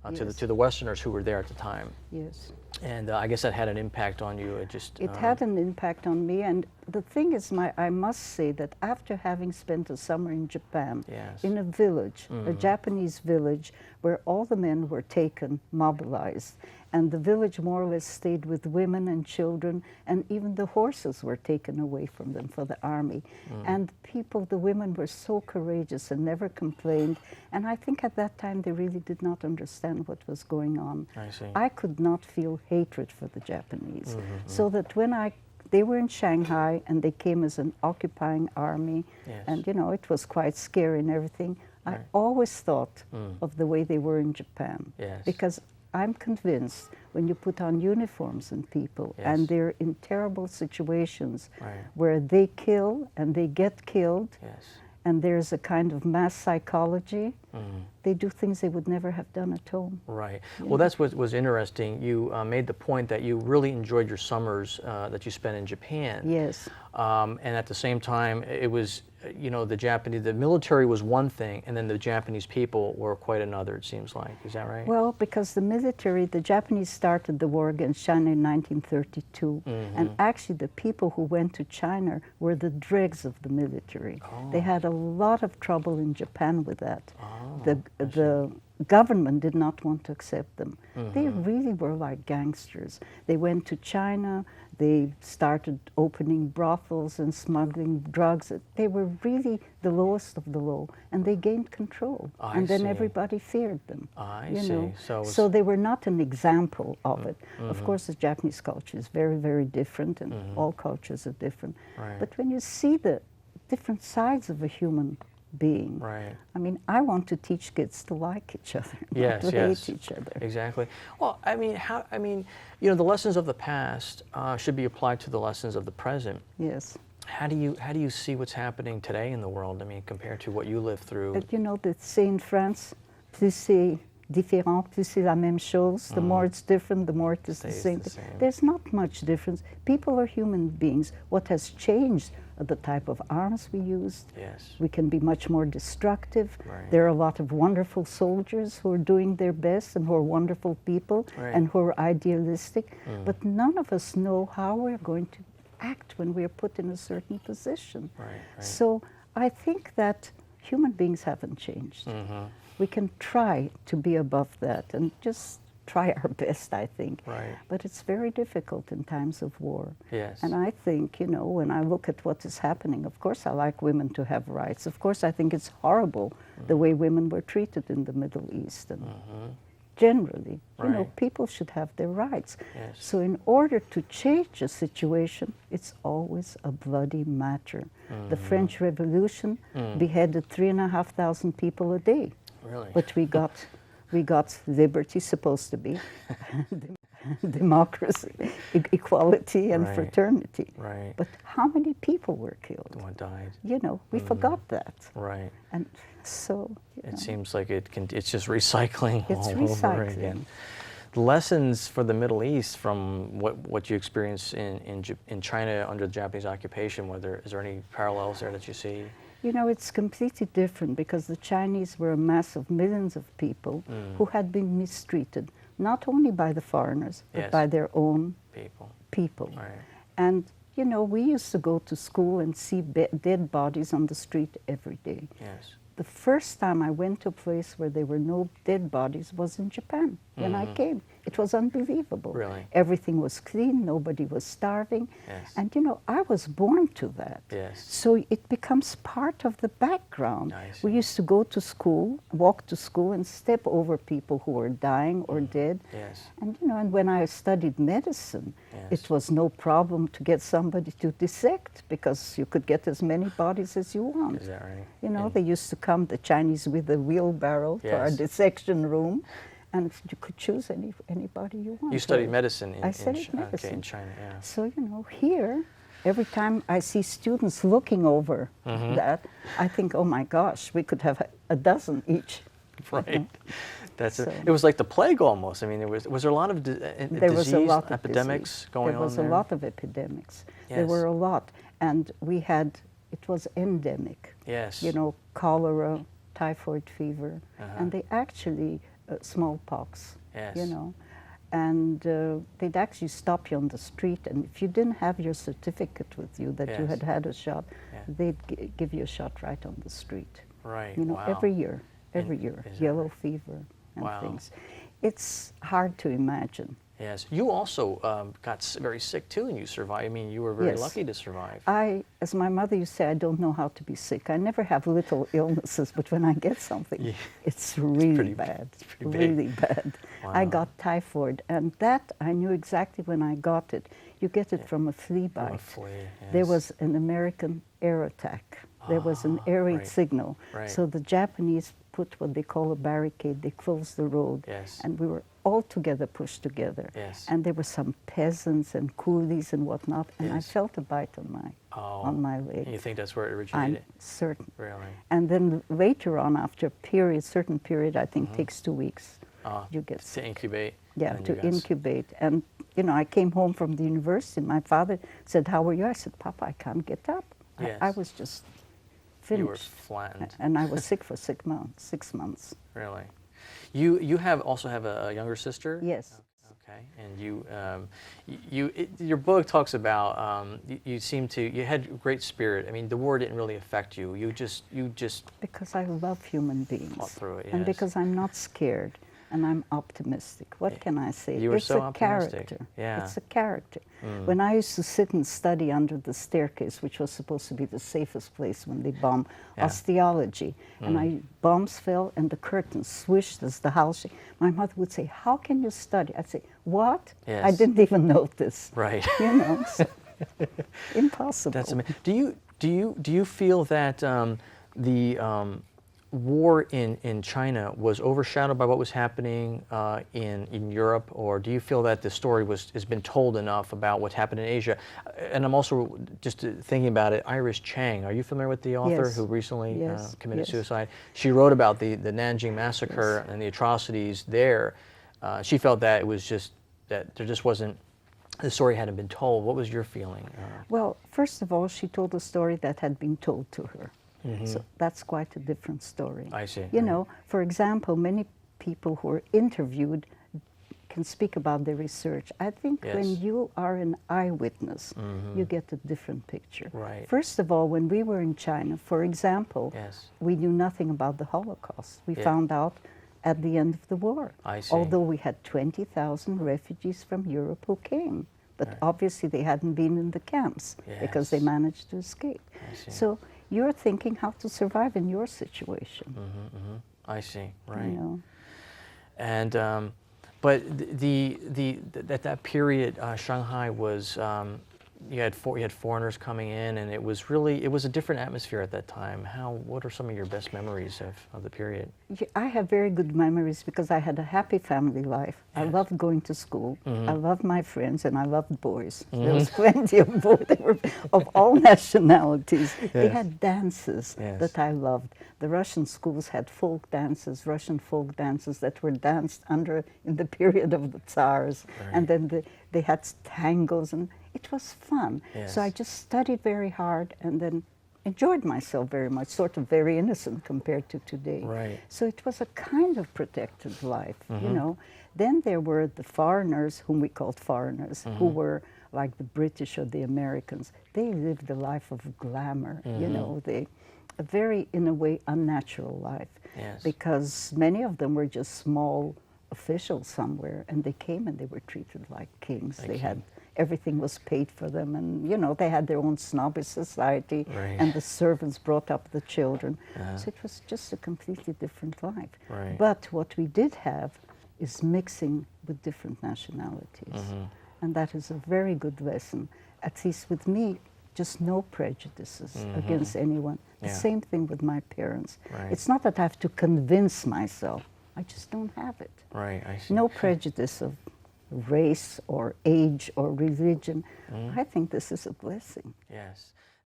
to the Westerners who were there at the time. Yes. And I guess that had an impact on you. It had an impact on me, and the thing is, I must say that after having spent a summer in Japan, Yes. in a village, a Japanese village, where all the men were taken, mobilized, and the village more or less stayed with women and children, and even the horses were taken away from them for the army. And people, the women were so courageous and never complained, and I think at that time they really did not understand what was going on. I see. I could not feel hatred for the Japanese. So that when they were in Shanghai and they came as an occupying army, Yes. and you know, it was quite scary and everything. I always thought of the way they were in Japan. Yes. Because I'm convinced when you put on uniforms and people Yes. and they're in terrible situations Right. where they kill and they get killed, Yes. and there's a kind of mass psychology, they do things they would never have done at home. Right. Well, that's what was interesting. You made the point that you really enjoyed your summers that you spent in Japan. Yes. And at the same time, it was, you know, the military was one thing, and then the Japanese people were quite another, it seems like. Is that right? Well, because the Japanese started the war against China in 1932, and actually the people who went to China were the dregs of the military. They had a lot of trouble in Japan with that. The government did not want to accept them. They really were like gangsters. They went to China, they started opening brothels and smuggling drugs. They were really the lowest of the low, and they gained control. And then see. everybody feared them. I you see. know. So it's- So they were not an example of it. Of course, the Japanese culture is very, very different, and all cultures are different. Right. But when you see the different sides of a human being, Right. I mean, I want to teach kids to like each other, Yes, not to yes. hate each other. Exactly. Well, I mean, you know, the lessons of the past should be applied to the lessons of the present. Yes. How do you see what's happening today in the world? I mean, compared to what you lived through. But you know, they say in France, plus c'est différent, plus c'est la même chose. The more it's different, the more it is the Stays same. the same. There's not much difference. People are human beings. What has changed are the type of arms we used. Yes. We can be much more destructive. Right. There are a lot of wonderful soldiers who are doing their best and who are wonderful people Right. and who are idealistic. But none of us know how we're going to act when we are put in a certain position. Right, right. So I think that human beings haven't changed. We can try to be above that and just try our best, I think. Right. But it's very difficult in times of war. Yes. And I think, you know, when I look at what is happening, of course I like women to have rights. Of course I think it's horrible the way women were treated in the Middle East. And generally, you know, Right. people should have their rights. Yes. So in order to change a situation, it's always a bloody matter. The French Revolution beheaded 3,500 people a day. Really? But we got liberty, supposed to be, democracy, equality, and Right. fraternity. Right. But how many people were killed? One died. You know, we forgot that. Right. And so, you know, It seems like it's just recycling It's all over recycling. again. The lessons for the Middle East from what you experienced in China under the Japanese occupation, is there any parallels there that you see? you know, it's completely different because the Chinese were a mass of millions of people who had been mistreated, not only by the foreigners, but Yes. by their own People. people. Right. And, you know, we used to go to school and see dead bodies on the street every day. Yes. The first time I went to a place where there were no dead bodies was in Japan when I came. It was unbelievable. Really? Everything was clean, nobody was starving. Yes. And you know, I was born to that. Yes. So it becomes part of the background. I see. We used to go to school, walk to school and step over people who were dying or dead. Yes. And you know, and when I studied medicine, Yes. it was no problem to get somebody to dissect because you could get as many bodies as you want. Is that right? You know, And- they used to come, the Chinese, with a wheelbarrow to our Yes. dissection room, and you could choose anybody you want. You studied medicine in, I studied Okay, medicine. in China, yeah. So, you know, here, every time I see students looking over that, I think, oh my gosh, we could have a dozen each. Right. That's So- it. Was like the plague almost. I mean, was there a lot of There was a lot of epidemics disease. going on There was there? a lot of epidemics. There Yes. were a lot. And we had, it was endemic. Yes. You know, cholera, typhoid fever. And they actually smallpox, Yes. you know. And they'd actually stop you on the street, and if you didn't have your certificate with you that you Yes. had had a shot, Yeah. they'd give you a shot right on the street. Right. You know, Wow. every year, And is that yellow right? fever and Wow. things. It's hard to imagine. Yes. You also got very sick too, and you survived. I mean, you were very Yes. lucky to survive. As my mother used to say, I don't know how to be sick. I never have little illnesses, but when I get something, Yeah. it's really pretty- bad. it's pretty big. Really bad. I Wow. got typhoid, and that I knew exactly when I got it. You get it from a flea From bite. a flea, There yes. was an American air attack. There was an air raid right. signal. Right. So the Japanese put what they call a barricade. They closed the road. Yes. And we were all together, pushed together. Yes. And there were some peasants and coolies and whatnot. And I Yes. felt a bite on my leg. And you think that's where it I'm originated? certain. Really? And then later on, after a period, certain period, I think takes 2 weeks, you get To sick. incubate? Yeah, and to you got incubate. And, you know, I came home from the university, and my father said, "How are you?" I said, "Papa, I can't get up." Yes. I was just You were finished. flattened. And I was sick for 6 months. Really? You also have a younger sister? Yes. Okay, and your book talks about you had great spirit. I mean, the war didn't really affect you. You just Because I love human beings. fought through it. And Yes. because I'm not scared and I'm optimistic. What can I say? You were it's so a optimistic. character. Yeah. It's a character. When I used to sit and study under the staircase, which was supposed to be the safest place when they bombed, Yeah. osteology, and bombs fell and the curtains swished as the house shook. My mother would say, "How can you study?" I'd say, "What? I Yes. didn't even notice." Right. You know, so impossible. That's amazing. Do you feel that the war in China was overshadowed by what was happening in Europe, or do you feel that the story has been told enough about what happened in Asia? And I'm also just thinking about it. Iris Chang, are you familiar with the author Yes. who recently Yes, committed yes. suicide? She wrote about the Nanjing massacre and the atrocities there. She felt that it was just that there just wasn't. The story hadn't been told. What was your feeling? Well, first of all, she told a story that had been told to her. So that's quite a different story. I see. You know, for example, many people who are interviewed can speak about their research. I think Yes. when you are an eyewitness, you get a different picture. Right. First of all, when we were in China, for example, Yes. we knew nothing about the Holocaust. We Yeah. found out at the end of the war. I see. Although we had 20,000 refugees from Europe who came. But obviously they hadn't been in the camps because they Yes. managed to escape. I see. So you're thinking how to survive in your situation. I see. Right. You know? And but that period, Shanghai was you had foreigners coming in, and it was a different atmosphere at that time. What are some of your best memories of the period? I have very good memories because I had a happy family life. I Yes. loved going to school. I loved my friends, and I loved boys. There was Mm-hmm. plenty of boys. They were of all nationalities. They Yes. had dances Yes. that I loved. The Russian schools had folk dances, Russian folk dances that were danced in the period of the Tsars. And then they had tangos, and it was fun. So I Yes. just studied very hard and then enjoyed myself very much, sort of very innocent compared to today. Right. So it was a kind of protected life, you know. Then there were the foreigners, whom we called foreigners, who were like the British or the Americans. They lived a life of glamour, you know, a very, in a way, unnatural life. Yes. Because many of them were just small officials somewhere, and they came and they were treated like kings. They had everything was paid for them, and you know they had their own snobbish society, Right. and the servants brought up the children. So it was just a completely different life. Right. But what we did have is mixing with different nationalities, and that is a very good lesson. At least with me, just no prejudices against anyone. The Yeah. same thing with my parents. Right. It's not that I have to convince myself. I just don't have it. Right. I see. No prejudice of race or age or religion. I think this is a blessing. Yes.